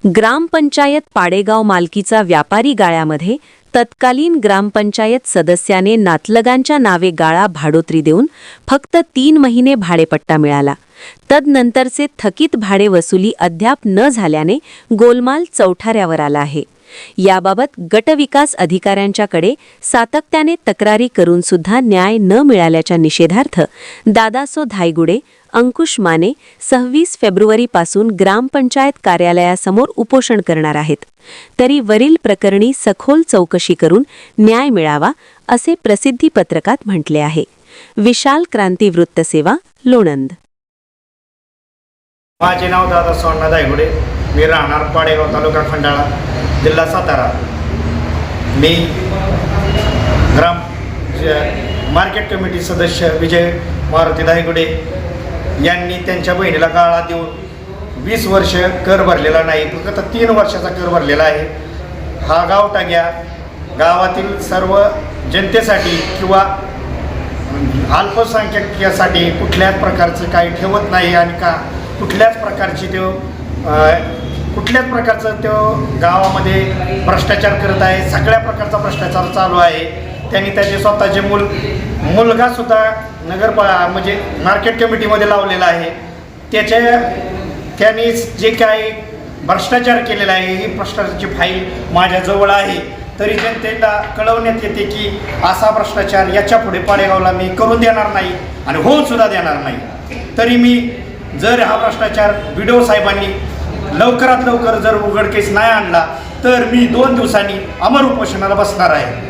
ग्रामपंचायत पाडेगाव मालकीचा व्यापारी गाळ्यामध्ये तत्कालीन ग्रामपंचायत सदस्याने नातलगांच्या नावे गाळा भाडोत्री देऊन फक्त 3 महिने भाडेपट्टा मिळाला। तदनंतरचे थकीत भाडे वसुली अद्याप न झाल्याने गोलमाल चौठाऱ्यावर आला आहे। याबाबत गटविकास अधिकाऱ्यांच्याकडे सातत्याने तक्रारी करून सुद्धा न्याय न मिळाल्याच्या निषेधार्थ दादासो धायगुडे, अंकुश माने 26 फेब्रुवारीपासून ग्रामपंचायत कार्यालयासमोर उपोषण करणार आहेत। तरी वरील प्रकरणी सखोल चौकशी करून न्याय मिळावा असे प्रसिद्धी पत्रकात म्हटले आहे। विशाल क्रांती वृत्तसेवा, लोणंद। माझे नाव दादासो धायगुडे, मी राहणार पाडेगाव, तालुका खंडाळा, जिल्हा सातारा। मी मार्केट कमिटी सदस्य विजय मारुती धायगुडे यांनी त्यांच्या बहिणीला गाळा देऊन 20 वर्ष कर भरलेला नाही, फक्त 3 वर्षाचा कर भरलेला आहे। हा गावटाग्या गावातील सर्व जनतेसाठी किंवा अल्पसंख्याकासाठी कुठल्याच प्रकारचं काही ठेवत नाही आणि कुठल्याच प्रकारचं तो गावामध्ये भ्रष्टाचार करत आहे। सगळ्या प्रकारचा भ्रष्टाचार चालू आहे। त्यांनी त्याचे स्वतःचे मुलगासुद्धा म्हणजे मार्केट कमिटीमध्ये लावलेला आहे। त्यांनी जे काही भ्रष्टाचार केलेला आहे, ही भ्रष्टाचाराची फाईल माझ्याजवळ आहे। तरी जनतेला कळवण्यात येते की असा भ्रष्टाचार याच्या पुढे पाडेगावला मी करून देणार नाही आणि होऊनसुद्धा देणार नाही। तरी मी जर हा भ्रष्टाचार BDO साहेबांनी लवकरात लवकर जर उघडकीस नाही आणला तर मी 2 दिवसांनी अमर उपोषणाला बसणार आहे।